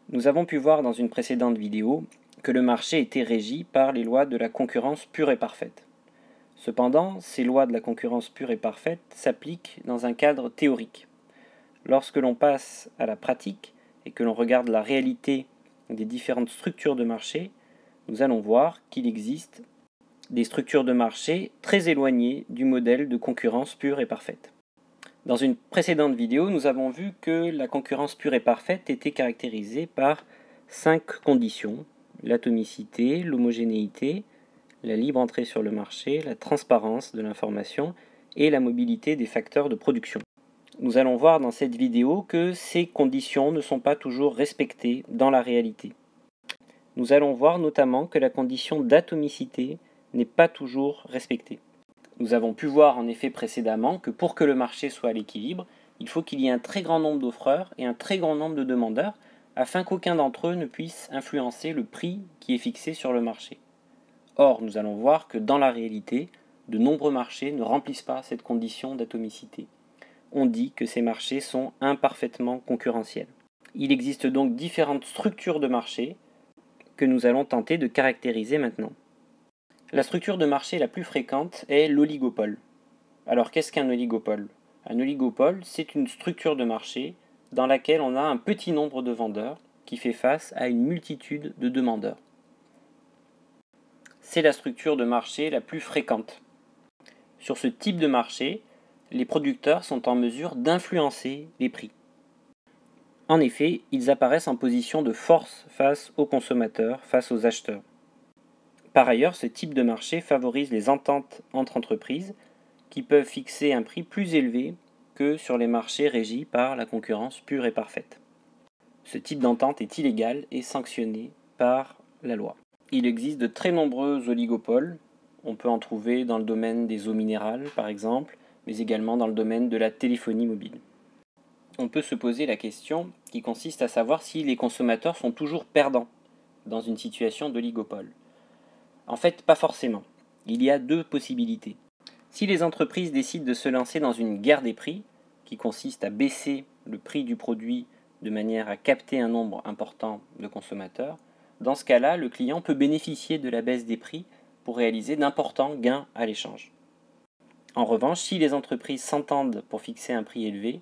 Nous avons pu voir dans une précédente vidéo que le marché était régi par les lois de la concurrence pure et parfaite. Cependant, ces lois de la concurrence pure et parfaite s'appliquent dans un cadre théorique. Lorsque l'on passe à la pratique et que l'on regarde la réalité des différentes structures de marché, nous allons voir qu'il existe des structures de marché très éloignées du modèle de concurrence pure et parfaite. Dans une précédente vidéo, nous avons vu que la concurrence pure et parfaite était caractérisée par 5 conditions: l'atomicité, l'homogénéité, la libre entrée sur le marché, la transparence de l'information et la mobilité des facteurs de production. Nous allons voir dans cette vidéo que ces conditions ne sont pas toujours respectées dans la réalité. Nous allons voir notamment que la condition d'atomicité n'est pas toujours respectée. Nous avons pu voir en effet précédemment que pour que le marché soit à l'équilibre, il faut qu'il y ait un très grand nombre d'offreurs et un très grand nombre de demandeurs afin qu'aucun d'entre eux ne puisse influencer le prix qui est fixé sur le marché. Or, nous allons voir que dans la réalité, de nombreux marchés ne remplissent pas cette condition d'atomicité. On dit que ces marchés sont imparfaitement concurrentiels. Il existe donc différentes structures de marché que nous allons tenter de caractériser maintenant. La structure de marché la plus fréquente est l'oligopole. Alors qu'est-ce qu'un oligopole? Un oligopole, c'est une structure de marché dans laquelle on a un petit nombre de vendeurs qui fait face à une multitude de demandeurs. C'est la structure de marché la plus fréquente. Sur ce type de marché, les producteurs sont en mesure d'influencer les prix. En effet, ils apparaissent en position de force face aux consommateurs, face aux acheteurs. Par ailleurs, ce type de marché favorise les ententes entre entreprises qui peuvent fixer un prix plus élevé que sur les marchés régis par la concurrence pure et parfaite. Ce type d'entente est illégal et sanctionné par la loi. Il existe de très nombreux oligopoles. On peut en trouver dans le domaine des eaux minérales, par exemple, mais également dans le domaine de la téléphonie mobile. On peut se poser la question qui consiste à savoir si les consommateurs sont toujours perdants dans une situation d'oligopole. En fait, pas forcément. Il y a deux possibilités. Si les entreprises décident de se lancer dans une guerre des prix, qui consiste à baisser le prix du produit de manière à capter un nombre important de consommateurs, dans ce cas-là, le client peut bénéficier de la baisse des prix pour réaliser d'importants gains à l'échange. En revanche, si les entreprises s'entendent pour fixer un prix élevé,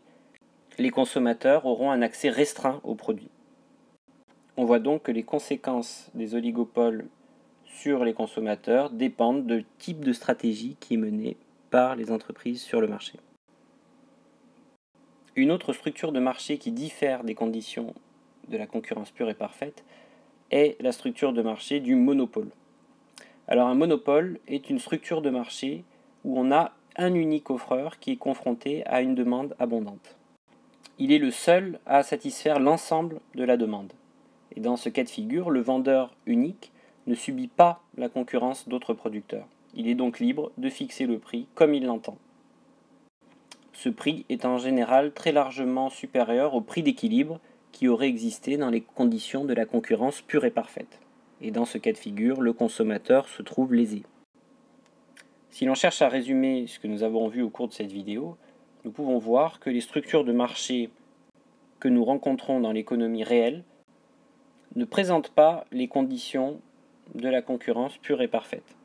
les consommateurs auront un accès restreint aux produits. On voit donc que les conséquences des oligopoles sur les consommateurs dépendent du type de stratégie qui est menée par les entreprises sur le marché. Une autre structure de marché qui diffère des conditions de la concurrence pure et parfaite est la structure de marché du monopole. Alors un monopole est une structure de marché où on a un unique offreur qui est confronté à une demande abondante. Il est le seul à satisfaire l'ensemble de la demande. Et dans ce cas de figure, le vendeur unique ne subit pas la concurrence d'autres producteurs. Il est donc libre de fixer le prix comme il l'entend. Ce prix est en général très largement supérieur au prix d'équilibre qui aurait existé dans les conditions de la concurrence pure et parfaite. Et dans ce cas de figure, le consommateur se trouve lésé. Si l'on cherche à résumer ce que nous avons vu au cours de cette vidéo, nous pouvons voir que les structures de marché que nous rencontrons dans l'économie réelle ne présentent pas les conditions de la concurrence pure et parfaite.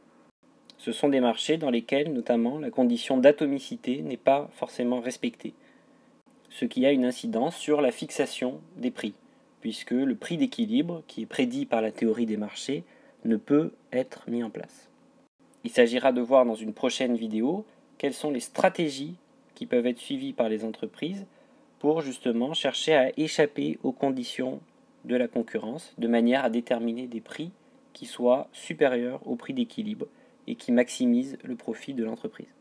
Ce sont des marchés dans lesquels, notamment, la condition d'atomicité n'est pas forcément respectée, ce qui a une incidence sur la fixation des prix, puisque le prix d'équilibre, qui est prédit par la théorie des marchés, ne peut être mis en place. Il s'agira de voir dans une prochaine vidéo quelles sont les stratégies qui peuvent être suivies par les entreprises pour justement chercher à échapper aux conditions de la concurrence, de manière à déterminer des prix qui soient supérieurs au prix d'équilibre et qui maximisent le profit de l'entreprise.